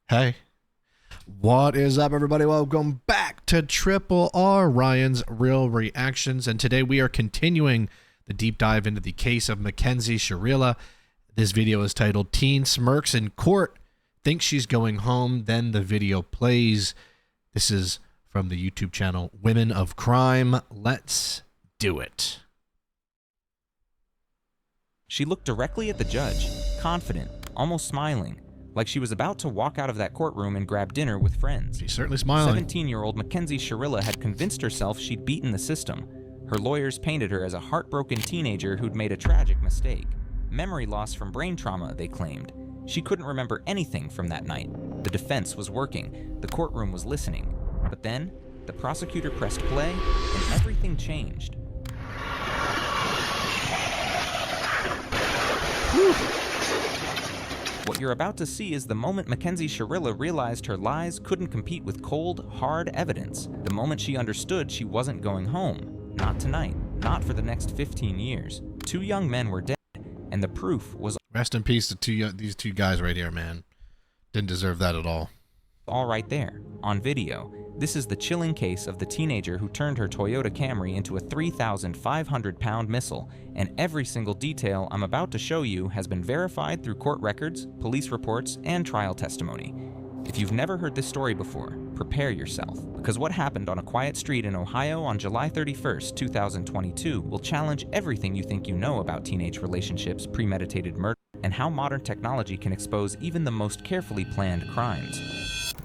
Hey, what is up, everybody? Welcome back to Triple R, Ryan's Real Reactions, and today we are continuing the deep dive into the case of Mackenzie Shirilla. This video is titled Teen Smirks in Court, Thinks She's Going Home, then the video plays. This is from the YouTube channel Women of Crime. Let's do it. She looked directly at the judge, confident, almost smiling, like she was about to walk out of that courtroom and grab dinner with friends. She's certainly smiling. 17-year-old Mackenzie Shirilla had convinced herself she'd beaten the system. Her lawyers painted her as a heartbroken teenager who'd made a tragic mistake. Memory loss from brain trauma, they claimed. She couldn't remember anything from that night. The defense was working. The courtroom was listening. But then, the prosecutor pressed play, and everything changed. What you're about to see is the moment Mackenzie Shirilla realized her lies couldn't compete with cold, hard evidence. The moment she understood she wasn't going home. Not tonight. Not for the next 15 years. 2 young men were dead, and the proof was Rest in peace to these two guys right here, man. Didn't deserve that at all. all right there, on video. This is the chilling case of the teenager who turned her Toyota Camry into a 3,500-pound missile, and every single detail I'm about to show you has been verified through court records, police reports, and trial testimony. If you've never heard this story before, prepare yourself, because what happened on a quiet street in Ohio on July 31st, 2022 will challenge everything you think you know about teenage relationships, premeditated murder, and how modern technology can expose even the most carefully planned crimes.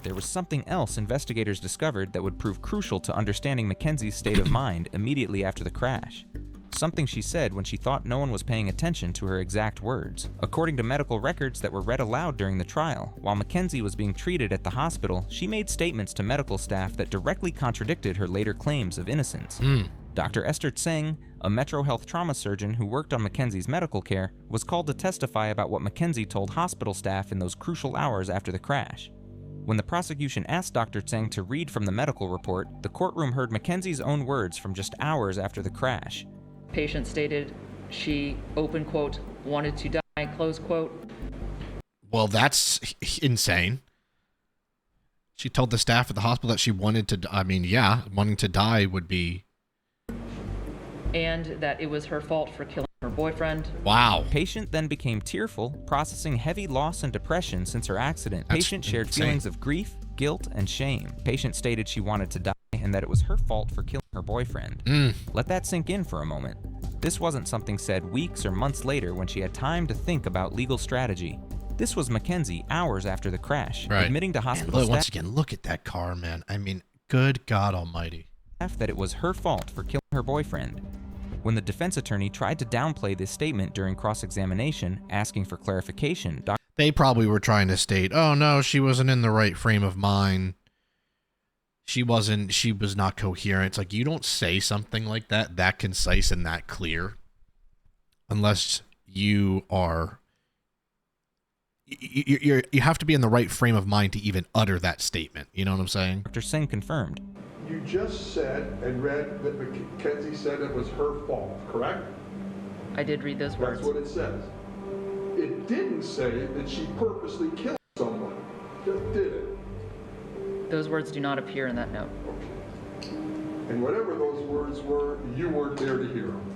There was something else investigators discovered that would prove crucial to understanding Mackenzie's state of mind immediately after the crash. Something she said when she thought no one was paying attention to her exact words. According to medical records that were read aloud during the trial, while Mackenzie was being treated at the hospital, she made statements to medical staff that directly contradicted her later claims of innocence. Dr. Esther Tseng, a Metro Health trauma surgeon who worked on Mackenzie's medical care, was called to testify about what Mackenzie told hospital staff in those crucial hours after the crash. When the prosecution asked Dr. Tseng to read from the medical report, the courtroom heard Mackenzie's own words from just hours after the crash. Patient stated she, open quote, wanted to die, close quote. Well, that's insane. She told the staff at the hospital that she wanted to, wanting to die would be... And that it was her fault for killing her boyfriend. Wow. Patient then became tearful, processing heavy loss and depression since her accident. That's Patient shared insane. feelings of grief, guilt, and shame. Patient stated she wanted to die and that it was her fault for killing her boyfriend. Let that sink in for a moment. This wasn't something said weeks or months later when she had time to think about legal strategy. This was Mackenzie hours after the crash, admitting to hospital And staff once again, look at that car, man. I mean, good God almighty. that it was her fault for killing her boyfriend. When the defense attorney tried to downplay this statement during cross-examination, asking for clarification, They probably were trying to state, oh no, she wasn't in the right frame of mind. She was not coherent. It's like, you don't say something like that concise and that clear, unless you are, you have to be in the right frame of mind to even utter that statement. You know what I'm saying? Dr. Singh confirmed. You just said and read that Mackenzie said it was her fault, correct? I did read those words. That's what it says. It didn't say that she purposely killed someone. Just did it. Those words do not appear in that note. And whatever those words were, you weren't there to hear them.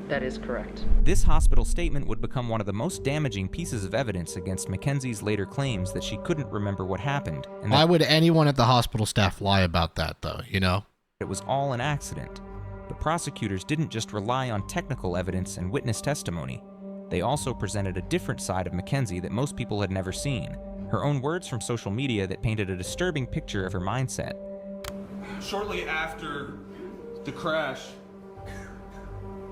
That is correct. This hospital statement would become one of the most damaging pieces of evidence against Mackenzie's later claims that she couldn't remember what happened. And Why would anyone at the hospital staff lie about that, though, you know? it was all an accident. But prosecutors didn't just rely on technical evidence and witness testimony. They also presented a different side of Mackenzie that most people had never seen. Her own words from social media that painted a disturbing picture of her mindset. Shortly after the crash,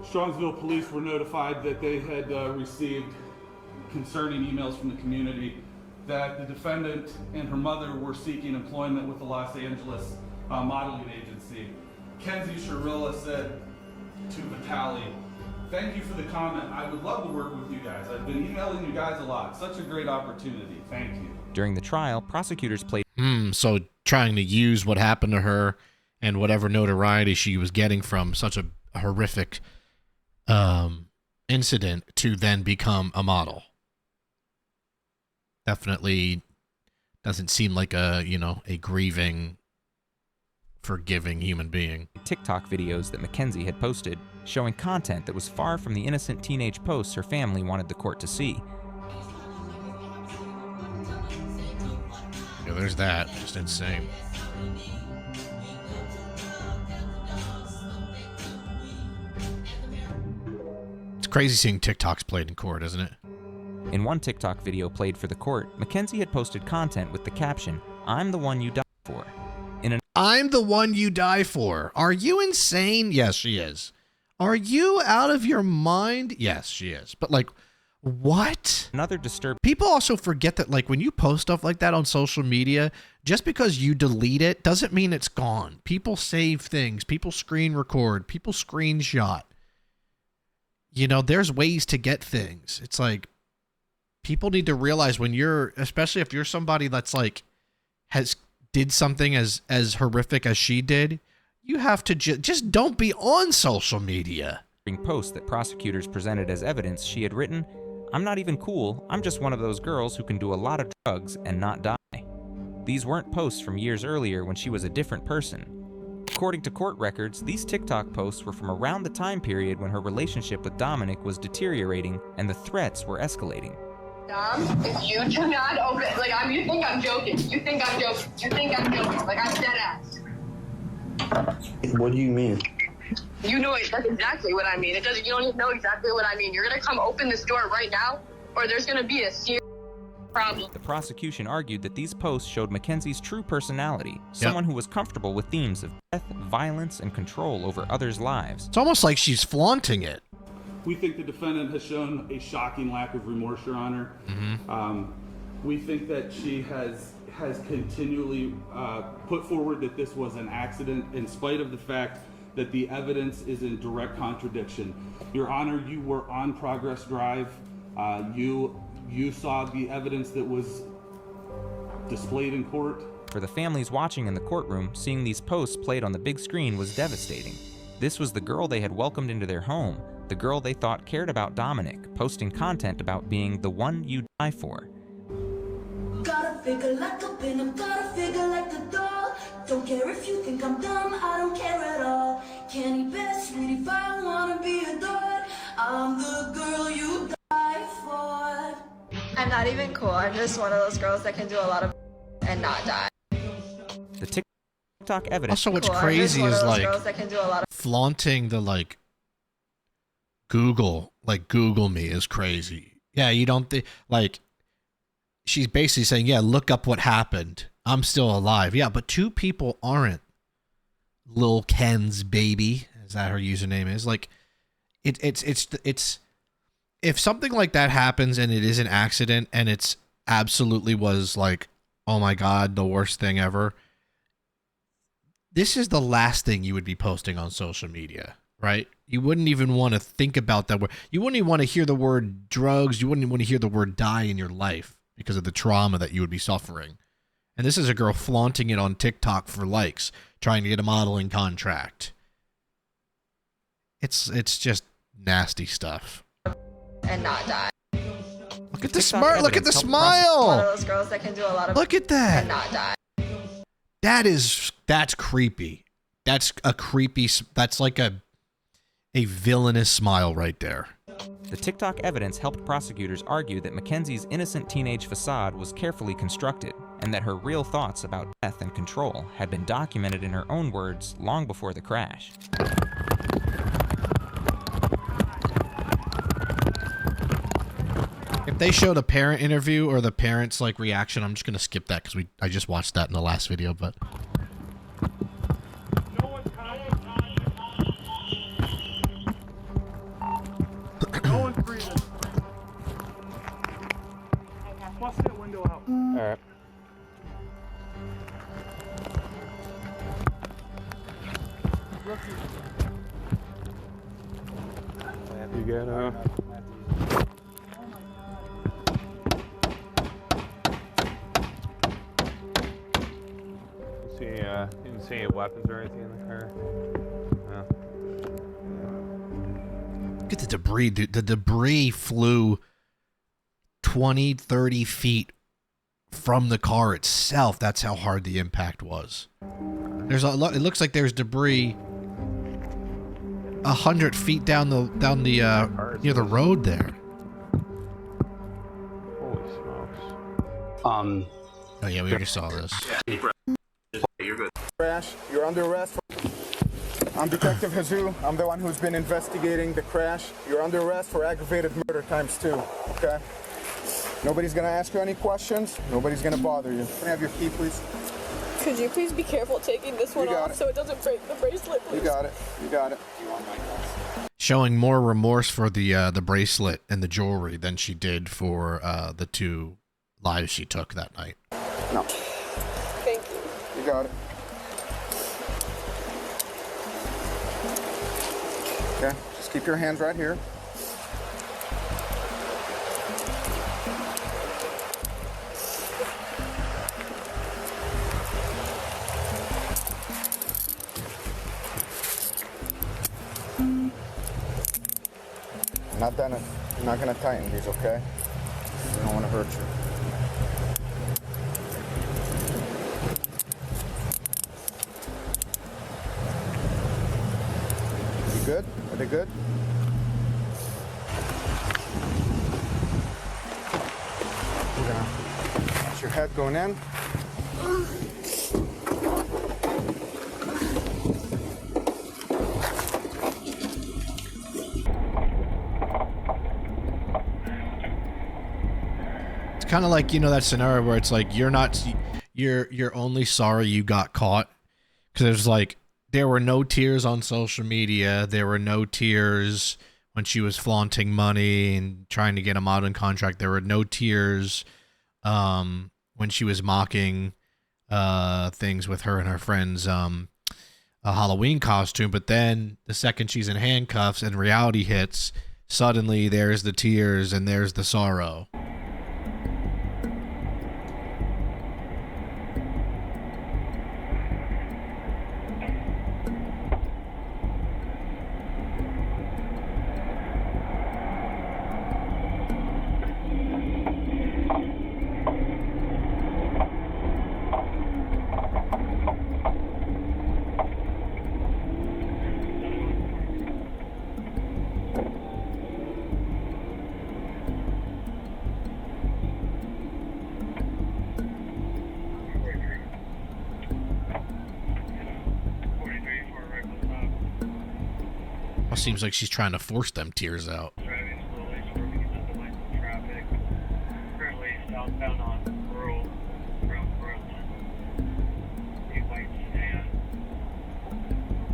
Strongsville police were notified that they had received concerning emails from the community that the defendant and her mother were seeking employment with the Los Angeles modeling agency. Mackenzie Shirilla said to Vitaly, "Thank you for the comment. I would love to work with you guys. I've been emailing you guys a lot. Such a great opportunity. Thank you." During the trial, prosecutors played So trying to use what happened to her and whatever notoriety she was getting from such a horrific incident to then become a model. Definitely Doesn't seem like a, you know, a grieving, forgiving human being. TikTok videos that Mackenzie had posted, showing content that was far from the innocent teenage posts her family wanted the court to see. Yeah, there's that. Just insane. It's crazy seeing TikToks played in court, isn't it? In one TikTok video played for the court, Mackenzie had posted content with the caption, "I'm the one you died for." I'm the one you die for. Are you insane? Yes, she is. Are you out of your mind? Yes, she is. But like, what? Another disturbing. People also forget that, like, when you post stuff like that on social media, just because you delete it doesn't mean it's gone. People save things. People screen record. People screenshot. You know, there's ways to get things. It's like, people need to realize when you're, especially if you're somebody that's like, did something as horrific as she did, you have to just don't be on social media. Post that prosecutors presented as evidence she had written, "I'm not even cool, I'm just one of those girls who can do a lot of drugs and not die." These weren't posts from years earlier when she was a different person. According to court records, these TikTok posts were from around the time period when her relationship with Dominic was deteriorating and the threats were escalating. Dom, if you do not open, like, you think I'm joking. You think I'm joking. You think I'm joking. Like, I'm dead ass. What do you mean? You know it. That's exactly what I mean. You don't even know exactly what I mean. You're gonna come open this door right now, or there's gonna be a serious problem. The prosecution argued that these posts showed Mackenzie's true personality, someone who was comfortable with themes of death, violence, and control over others' lives. It's almost like she's flaunting it. We think the defendant has shown a shocking lack of remorse, Your Honor. We think that she has continually put forward that this was an accident in spite of the fact that the evidence is in direct contradiction. Your Honor, you were on Progress Drive. You saw the evidence that was displayed in court. For the families watching in the courtroom, seeing these posts played on the big screen was devastating. This was the girl they had welcomed into their home, the girl they thought cared about Dominic, posting content about being the one you die for. Gotta figure like a pin, I'm gotta figure like the doll. Don't care if you think I'm dumb, I don't care at all. Can't eat best, sweetie, if I wanna be adored. I'm the girl you die for. I'm not even cool, I'm just one of those girls that can do a lot of and not die. The TikTok evidence. Also, what's crazy is like flaunting the like Google me is crazy. Yeah, you don't think like she's basically saying, yeah, look up what happened. I'm still alive. Yeah, but two people aren't. Lil Ken's baby, is that her username is? Like, it's if something like that happens and it is an accident and it's absolutely was like, oh my God, the worst thing ever. This is the last thing you would be posting on social media, right? You wouldn't even want to think about that word. You wouldn't even want to hear the word drugs. You wouldn't even want to hear the word die in your life because of the trauma that you would be suffering. And this is a girl flaunting it on TikTok for likes, trying to get a modeling contract. It's just nasty stuff. And not die. Look at the smile. Look at the smile. One of those girls that can do a lot of look at that. And not die. That's creepy. That's a creepy. That's like a villainous smile right there. The TikTok evidence helped prosecutors argue that Mackenzie's innocent teenage facade was carefully constructed, and that her real thoughts about death and control had been documented in her own words long before the crash. If they showed a parent interview or the parents' like reaction, I'm just gonna skip that because I just watched that in the last video, but. No one's breathing. Bust that window out. All right. You get You didn't see any weapons or anything in the car? No. Look at the debris, dude. The debris flew 20, 30 feet from the car itself. That's how hard the impact was. There's a lot. It looks like there's debris 100 feet down the near the road there. Holy smokes. Oh yeah, we already saw this. You're good. Crash. You're under arrest. I'm Detective Jesus. I'm the one who's been investigating the crash. You're under arrest for aggravated murder ×2. Okay. Nobody's gonna ask you any questions. Nobody's gonna bother you. Can I have your key, please? Could you please be careful taking this one off so it doesn't break the bracelet, please? You got it. You got it. Showing more remorse for the bracelet and the jewelry than she did for the 2 lives she took that night. No. Thank you. You got it. Okay. Just keep your hands right here. I'm not gonna tighten these, okay? I don't want to hurt you. You good? Are they good? We're gonna watch your head going in. Kind of like, you know, that scenario where it's like you're only sorry you got caught, because there's like there were no tears on social media, there were no tears when she was flaunting money and trying to get a modeling contract, there were no tears when she was mocking things with her and her friends a Halloween costume, but then the second she's in handcuffs and reality hits, suddenly there's the tears and there's the sorrow. Seems like she's trying to force them tears out. Driving slowly, swerving into the lanes of traffic. Currently southbound on Rural from Brooklyn. A white sedan.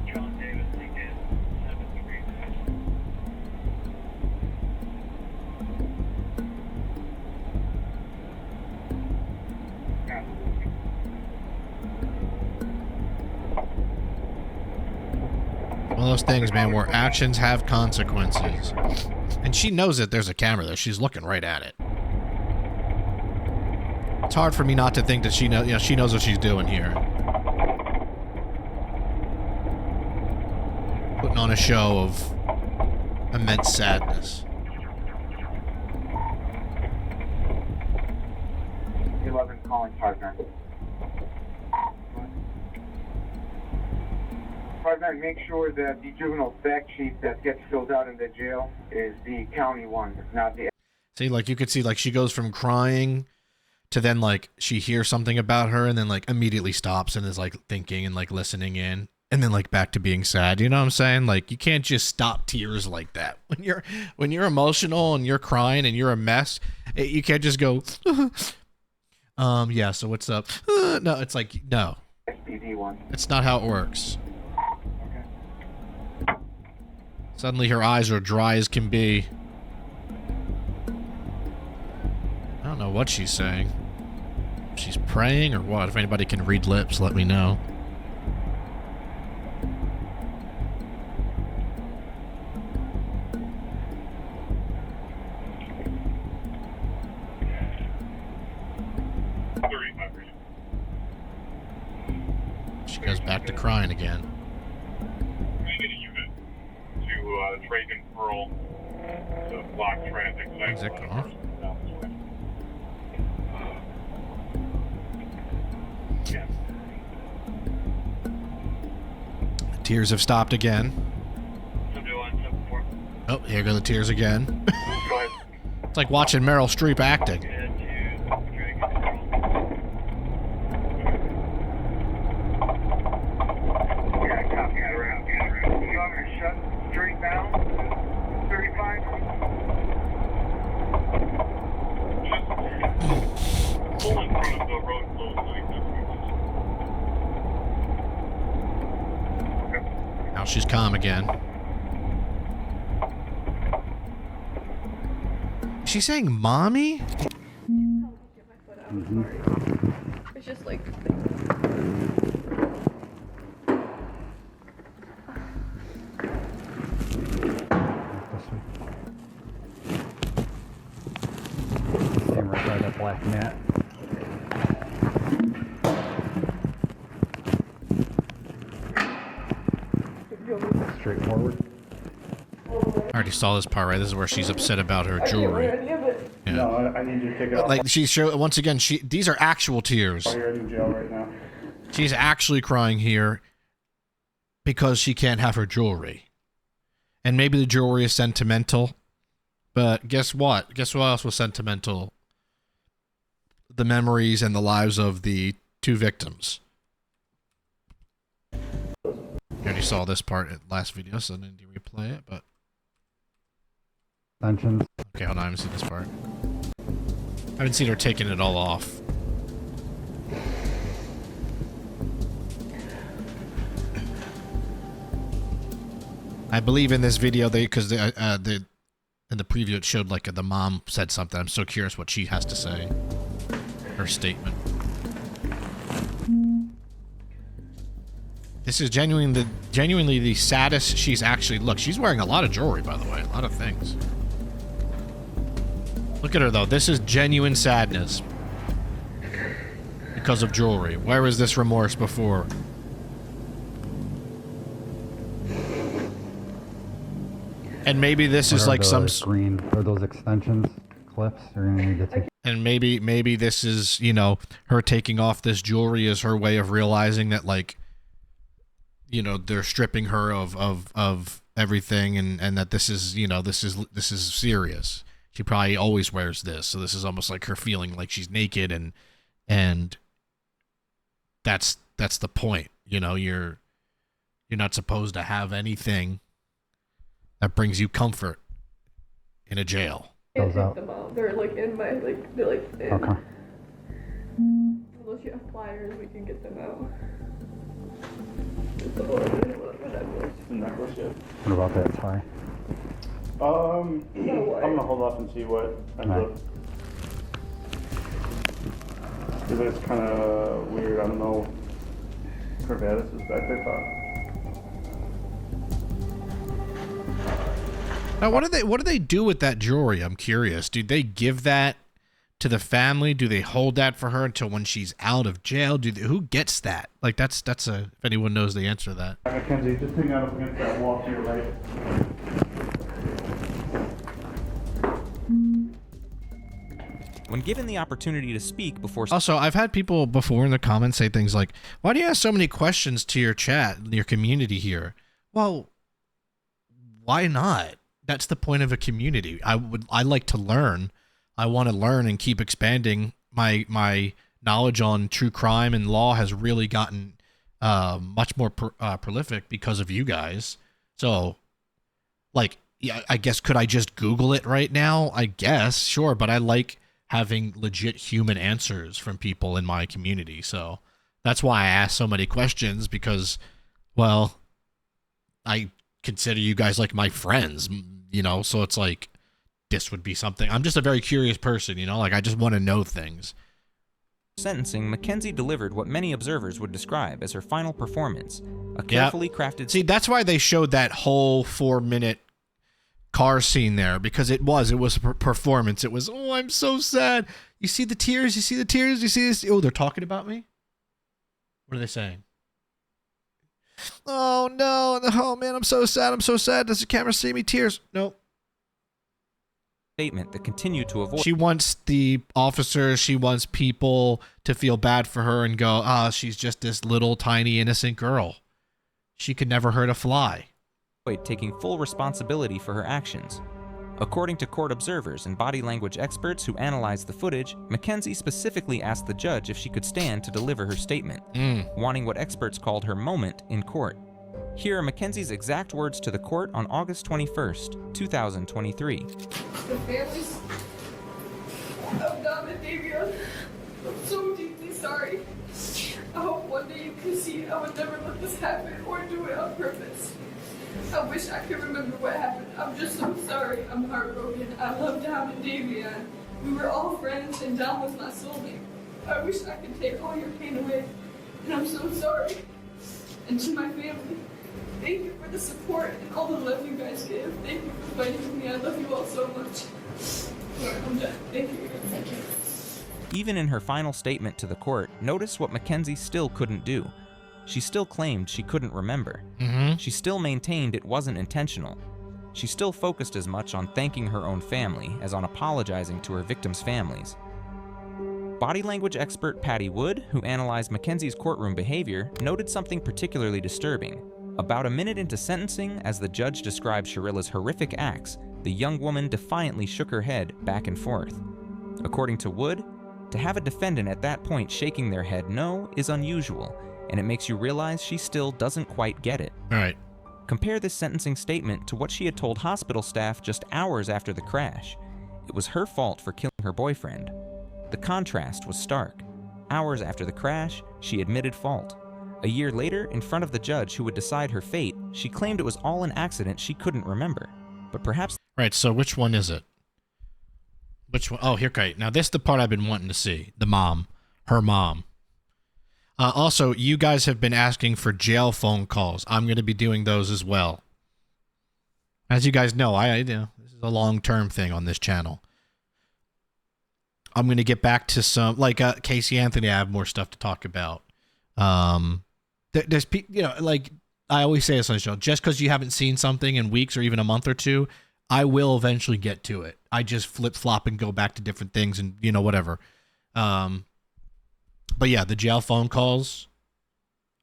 John David Lincoln, 7th Street. One of those things, man, where actions have consequences. And she knows that there's a camera there. She's looking right at it. It's hard for me not to think that she knows, she knows what she's doing here. Putting on a show of immense sadness. 11 calling partner. Partner, make sure that the juvenile fact sheet that gets filled out in the jail is the county one, not the... See, like, you could see, like, she goes from crying to then, like, she hears something about her and then, like, immediately stops and is, like, thinking and, like, listening in. And then, like, back to being sad. You know what I'm saying? Like, you can't just stop tears like that. When you're emotional and you're crying and you're a mess, you can't just go, yeah, so what's up? No, it's like, no. SPD one. It's not how it works. Suddenly her eyes are dry as can be. I don't know what she's saying. She's praying or what? If anybody can read lips, let me know. She goes back to crying again. Drake and Pearl to block traffic. Is that gone? Tears have stopped again. Oh, here go the tears again. It's like watching Meryl Streep acting. Now she's calm again. Is she saying mommy? It's just like... Stand right by that black mat. Straightforward. I already saw this part, right? This is where she's upset about her jewelry. Yeah. No, I need you to take it off. Like she showed once again. These are actual tears. You're in jail right now. She's actually crying here because she can't have her jewelry, and maybe the jewelry is sentimental. But guess what? Guess what else was sentimental? The memories and the lives of the two victims. I already saw this part in last video, so I didn't need to replay it, but... Mentions. Okay, hold on, I haven't seen this part. I haven't seen her taking it all off. I believe in this video, because in the preview it showed like the mom said something. I'm so curious what she has to say. Her statement. This is genuinely the saddest she's actually... Look, she's wearing a lot of jewelry, by the way. A lot of things. Look at her, though. This is genuine sadness. Because of jewelry. Where was this remorse before? And maybe this is like some... green, or those extensions, clips, you're gonna need to take... And maybe this is, you know, her taking off this jewelry is her way of realizing that, like... You know, they're stripping her of everything, and that this is, you know, this is serious. She probably always wears this, so this is almost like her feeling like she's naked, and that's the point. You know, you're not supposed to have anything that brings you comfort in a jail. Can't take them out. They're like in my they're like in. Okay. Unless you have pliers, we can get them out. What about that tie? I'm gonna hold off and see what ends up. Because it's kind of weird. I don't know. Corvatus is back there. Now, what do they do with that jewelry? I'm curious. Do they give that to the family? Do they hold that for her until when she's out of jail? Who gets that? Like that's if anyone knows the answer to that. Mackenzie, just hang out up against that wall to your right. When given the opportunity to speak before... Also, I've had people before in the comments say things like, why do you ask so many questions to your chat, your community here? Well, why not? That's the point of a community. I like to learn. I want to learn and keep expanding. My knowledge on true crime and law has really gotten much more prolific because of you guys. So, like, yeah, I guess, could I just Google it right now? I guess, sure, but I like having legit human answers from people in my community. So that's why I ask so many questions, because, well, I consider you guys like my friends, you know, so it's like, this would be something. I'm just a very curious person, you know, like I just want to know things. Sentencing, Mackenzie delivered what many observers would describe as her final performance, a carefully crafted... See, that's why they showed that whole 4-minute car scene there, because it was a performance. It was, oh, I'm so sad. You see the tears, you see the tears, you see this. Oh, they're talking about me? What are they saying? Oh, no. Oh, man, I'm so sad. I'm so sad. Does the camera see me? Tears. Nope. Statement that continued to avoid... She wants the officers, she wants people to feel bad for her and go, she's just this little tiny innocent girl. she could never hurt a fly. Taking full responsibility for her actions. According to court observers and body language experts who analyzed the footage, Mackenzie specifically asked the judge if she could stand to deliver her statement, wanting what experts called her moment in court. Here are Mackenzie's exact words to the court on August 21st, 2023. The families of Dom and Davion, I'm so deeply sorry. I hope one day you can see I would never let this happen or do it on purpose. I wish I could remember what happened. I'm just so sorry. I'm heartbroken. I love Dom and Davion. We were all friends and Dom was my soulmate. I wish I could take all your pain away. And I'm so sorry. And to my family, thank you for the support and all the love you guys give. Thank you for fighting with me. I love you all so much. Alright, I'm done. Thank you. Thank you. Even in her final statement to the court, notice what Mackenzie still couldn't do. She still claimed she couldn't remember. She still maintained it wasn't intentional. She still focused as much on thanking her own family as on apologizing to her victims' families. Body language expert Patty Wood, who analyzed Mackenzie's courtroom behavior, noted something particularly disturbing. About a minute into sentencing, as the judge described Shirilla's horrific acts, the young woman defiantly shook her head back and forth. According to Wood, to have a defendant at that point shaking their head no is unusual, and it makes you realize she still doesn't quite get it. All right. Compare this sentencing statement to what she had told hospital staff just hours after the crash. It was her fault for killing her boyfriend. The contrast was stark. Hours after the crash, she admitted fault. A year later, in front of the judge who would decide her fate, she claimed it was all an accident she couldn't remember. But perhaps... Right, so which one is it? Which one? Oh, here, okay. Now, this is the part I've been wanting to see. The mom. Her mom. Also, you guys have been asking for jail phone calls. I'm going to be doing those as well. As you guys know, this is a long-term thing on this channel. I'm going to get back to some, like Casey Anthony, I have more stuff to talk about. There's, like I always say this on the show, just because you haven't seen something in weeks or even a month or two, I will eventually get to it. I just flip-flop and go back to different things and, whatever. But yeah, the jail phone calls,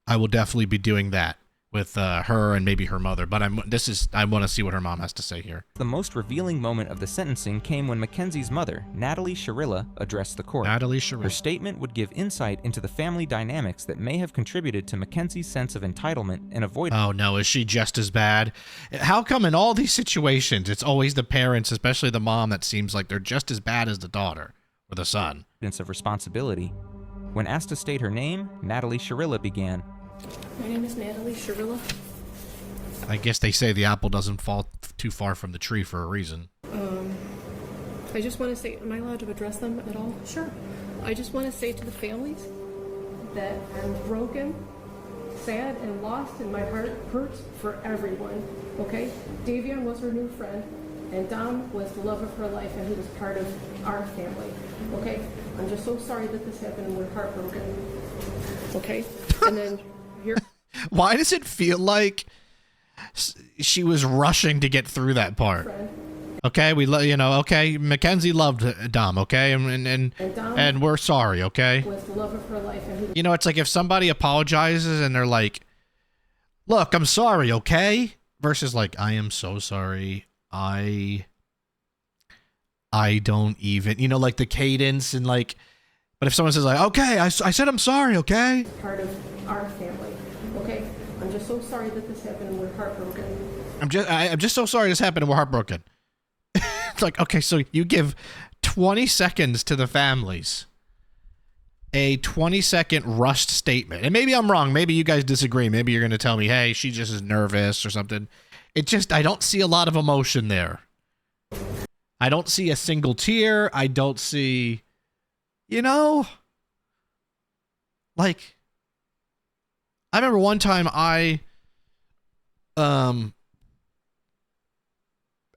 I will definitely be doing that with her and maybe her mother. But I want to see what her mom has to say here. The most revealing moment of the sentencing came when Mackenzie's mother, Natalie Shirilla, addressed the court. Natalie Shirilla. Her statement would give insight into the family dynamics that may have contributed to Mackenzie's sense of entitlement and avoidance. Oh no, is she just as bad? How come in all these situations, it's always the parents, especially the mom, that seems like they're just as bad as the daughter or the son? Of responsibility. When asked to state her name, Natalie Shirilla began. My name is Natalie Shirilla. I guess they say the apple doesn't fall too far from the tree for a reason. I just want to say, am I allowed to address them at all? Sure. I just want to say to the families that I'm broken, sad, and lost, and my heart hurts for everyone, okay? Davion was her new friend, and Dom was the love of her life, and he was part of our family, okay? I'm just so sorry that this happened, and we're heartbroken, okay? And then here... Why does it feel like she was rushing to get through that part? Okay, okay, Mackenzie loved Dom, okay? And we're sorry, okay? Was the love of her life, and he... It's like if somebody apologizes and they're like, look, I'm sorry, okay? Versus like, I am so sorry, I don't even, like the cadence and like, but if someone says like, okay, I said I'm sorry, okay? Part of our family, okay? I'm just so sorry that this happened and we're heartbroken. I'm just so sorry this happened and we're heartbroken. It's like, okay, so you give 20 seconds to the families, a 20-second rushed statement. And maybe I'm wrong. Maybe you guys disagree. Maybe you're going to tell me, hey, she just is nervous or something. I don't see a lot of emotion there. I don't see a single tear. I don't see, like, I remember one time I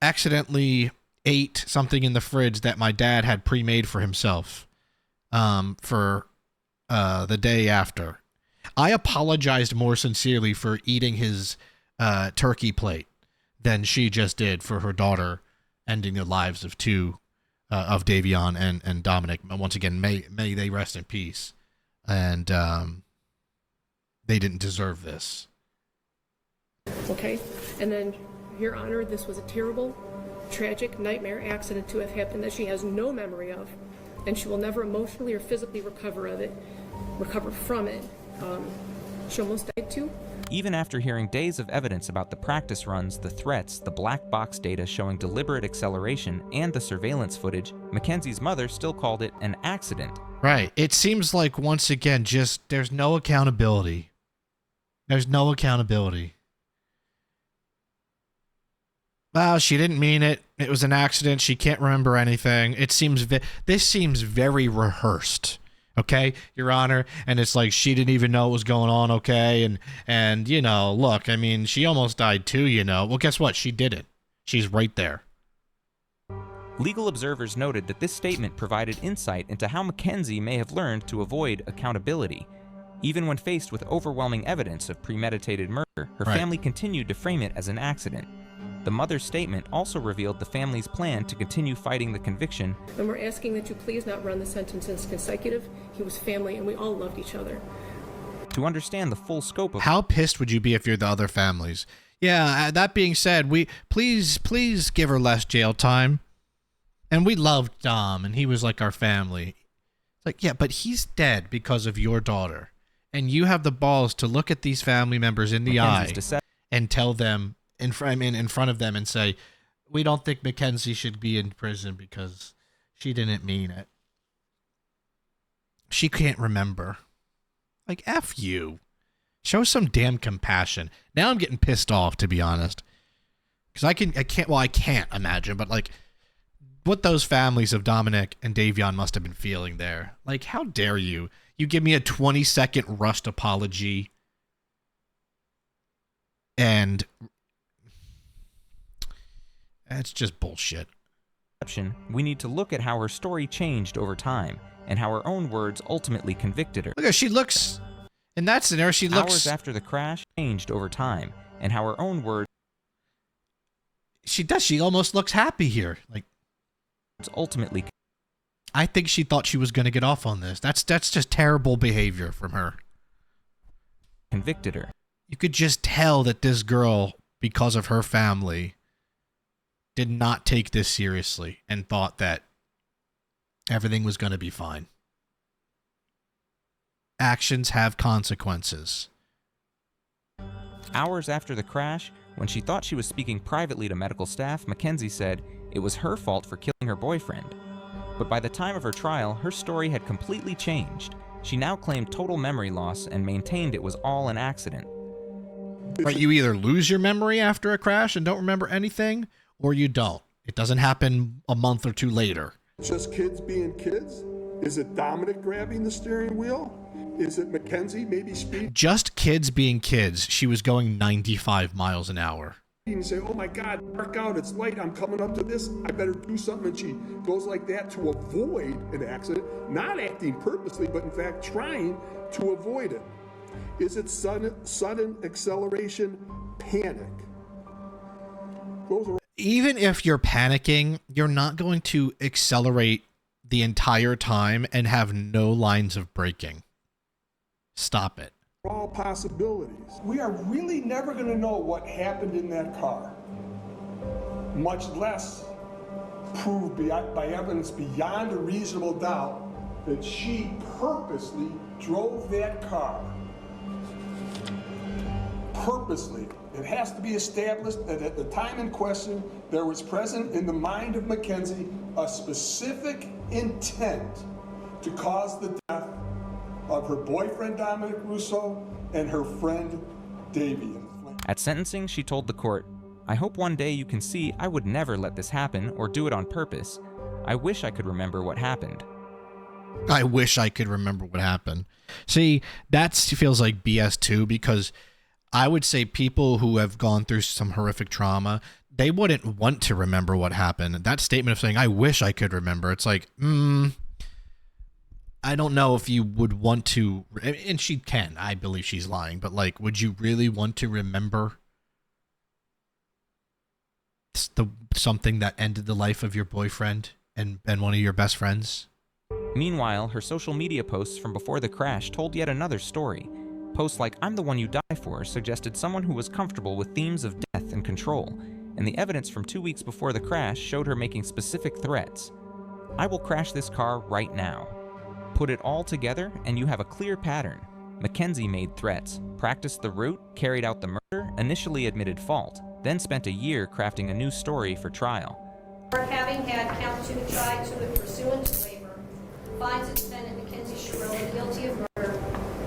accidentally ate something in the fridge that my dad had pre-made for himself for the day after. I apologized more sincerely for eating his turkey plate than she just did for her daughter ending the lives of two of Davion and Dominic. Once again, may they rest in peace. And they didn't deserve this. Okay? And then, Your Honor, this was a terrible, tragic nightmare accident to have happened that she has no memory of, and she will never emotionally or physically recover from it. She almost died too. Even after hearing days of evidence about the practice runs, the threats, the black box data showing deliberate acceleration, and the surveillance footage, Mackenzie's mother still called it an accident. Right. It seems like, once again, just there's no accountability. There's no accountability. Well, she didn't mean it. It was an accident. She can't remember anything. It seems this seems very rehearsed. Okay, Your Honor, and it's like she didn't even know what was going on, okay, and you know, look, I mean, she almost died too, you know. Well, guess what? She didn't. She's right there. Legal observers noted that this statement provided insight into how Mackenzie may have learned to avoid accountability. Even when faced with overwhelming evidence of premeditated murder, her family continued to frame it as an accident. The mother's statement also revealed the family's plan to continue fighting the conviction. And we're asking that you please not run the sentences consecutive. He was family and we all loved each other. To understand the full scope of... How pissed would you be if you're the other families? Yeah, that being said, please give her less jail time. And we loved Dom, and he was like our family. It's like, yeah, but he's dead because of your daughter. And you have the balls to look at these family members in the eye and tell them, in front of them, and say, we don't think Mackenzie should be in prison because she didn't mean it. She can't remember. Like, F you. Show some damn compassion. Now I'm getting pissed off, to be honest. Because I can't imagine, but like, what those families of Dominic and Davion must have been feeling there. Like, how dare you? You give me a 20-second rushed apology and that's just bullshit. We need to look at how her story changed over time and how her own words ultimately convicted her. Look at, she looks, in that scenario, she looks... Hours after the crash changed over time and how her own words... She does. She almost looks happy here. Like, ultimately... I think she thought she was going to get off on this. That's just terrible behavior from her. Convicted her. You could just tell that this girl, because of her family, did not take this seriously and thought that everything was going to be fine. Actions have consequences. Hours after the crash, when she thought she was speaking privately to medical staff, Mackenzie said it was her fault for killing her boyfriend. But by the time of her trial, her story had completely changed. She now claimed total memory loss and maintained it was all an accident. Right, you either lose your memory after a crash and don't remember anything, or you don't. It doesn't happen a month or two later. Just kids being kids? Is it Dominic grabbing the steering wheel? Is it Mackenzie maybe speeding? Just kids being kids. She was going 95 miles an hour. And say, oh my God, dark out, it's light, I'm coming up to this, I better do something. And she goes like that to avoid an accident, not acting purposely, but in fact trying to avoid it. Is it sudden acceleration, panic? Those are... Even if you're panicking, you're not going to accelerate the entire time and have no lines of braking. Stop it. All possibilities. We are really never going to know what happened in that car, much less prove by evidence beyond a reasonable doubt that she purposely drove that car. Purposely. It has to be established that at the time in question, there was present in the mind of Mackenzie a specific intent to cause the death of her boyfriend Dominic Russo and her friend Davion. At sentencing, she told the court, "I hope one day you can see I would never let this happen or do it on purpose. I wish I could remember what happened." I wish I could remember what happened. See, that feels like BS too, because I would say people who have gone through some horrific trauma, they wouldn't want to remember what happened. That statement of saying, I wish I could remember, it's like, I don't know if you would want to, and she can, I believe she's lying, but like, would you really want to remember something that ended the life of your boyfriend and one of your best friends? Meanwhile, her social media posts from before the crash told yet another story. Posts like "I'm the one you die for" suggested someone who was comfortable with themes of death and control, and the evidence from 2 weeks before the crash showed her making specific threats. "I will crash this car right now." Put it all together and you have a clear pattern. Mackenzie made threats, practiced the route, carried out the murder, initially admitted fault, then spent a year crafting a new story for trial. Having had count 2 tried to it pursuant to waiver, finds the defendant Mackenzie Shirilla guilty of murder,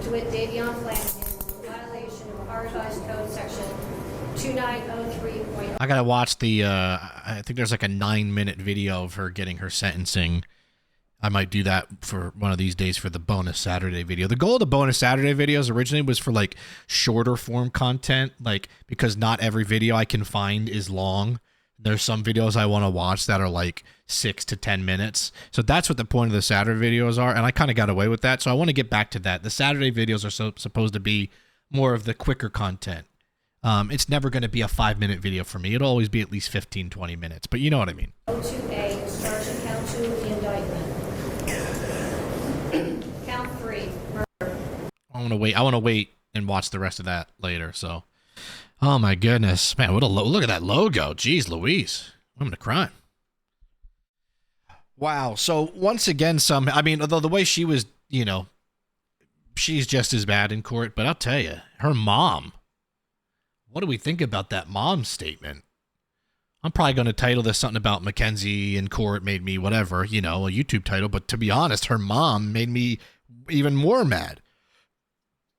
to wit Davion Flanagan, in violation of Ohio Revised Code section 2903. I gotta watch the, I think there's like a 9-minute video of her getting her sentencing. I might do that for one of these days for the bonus Saturday video. The goal of the bonus Saturday videos originally was for like shorter form content, like because not every video I can find is long. There's some videos I want to watch that are like 6 to 10 minutes. So that's what the point of the Saturday videos are, and I kind of got away with that. So I want to get back to that. The Saturday videos are supposed to be more of the quicker content. It's never going to be a 5-minute video for me. It'll always be at least 15, 20 minutes, but you know what I mean. 02A is charged in count 2 of the indictment. Count 3, murder. I want to wait and watch the rest of that later. So, oh my goodness, man, what a look at that logo. Jeez Louise, Women of Crime. Wow. So once again, I mean, although the way she was, you know, she's just as bad in court, but I'll tell you, her mom. What do we think about that mom statement? I'm probably going to title this something about Mackenzie in court made me whatever, you know, a YouTube title. But to be honest, her mom made me even more mad.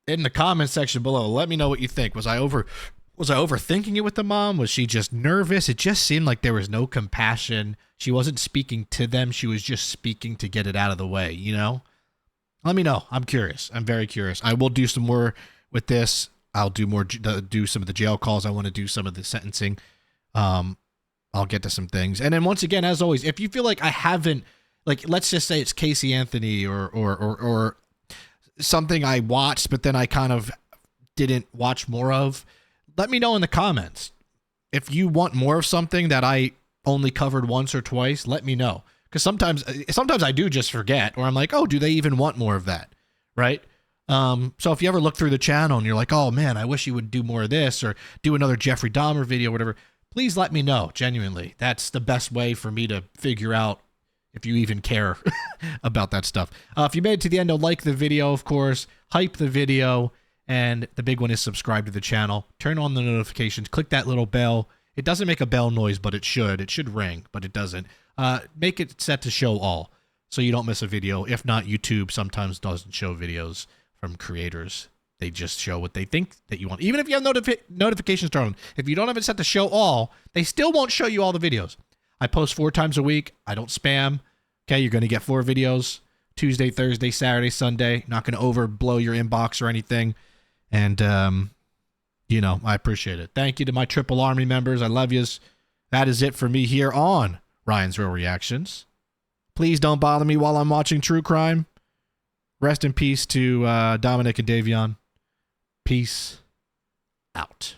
In the comment section below, let me know what you think. Was I overthinking it with the mom? Was she just nervous? It just seemed like there was no compassion. She wasn't speaking to them. She was just speaking to get it out of the way, you know? Let me know. I'm curious. I'm very curious. I will do some more with this. I'll do some of the jail calls. I want to do some of the sentencing. I'll get to some things. And then once again, as always, if you feel like I haven't, like, let's just say it's Casey Anthony or something I watched, but then I kind of didn't watch more of, let me know in the comments. If you want more of something that I only covered once or twice, let me know. Because sometimes I do just forget, or I'm like, oh, do they even want more of that? Right? So if you ever look through the channel and you're like, oh man, I wish you would do more of this or do another Jeffrey Dahmer video or whatever, please let me know. Genuinely, that's the best way for me to figure out if you even care about that stuff. If you made it to the end, like the video, of course, hype the video, and the big one is subscribe to the channel. Turn on the notifications, click that little bell. It doesn't make a bell noise, but it should. It should ring, but it doesn't. Make it set to show all so you don't miss a video. If not, YouTube sometimes doesn't show videos from creators. They just show what they think that you want. Even if you have notifications turned on, if you don't have it set to show all, they still won't show you all the videos. I post 4 times a week. I don't spam. Okay, you're going to get 4 videos. Tuesday, Thursday, Saturday, Sunday. Not going to overblow your inbox or anything. And, you know, I appreciate it. Thank you to my Triple Army members. I love yous. That is it for me here on Ryan's Real Reactions. Please don't bother me while I'm watching true crime. Rest in peace to Dominic and Davion. Peace out.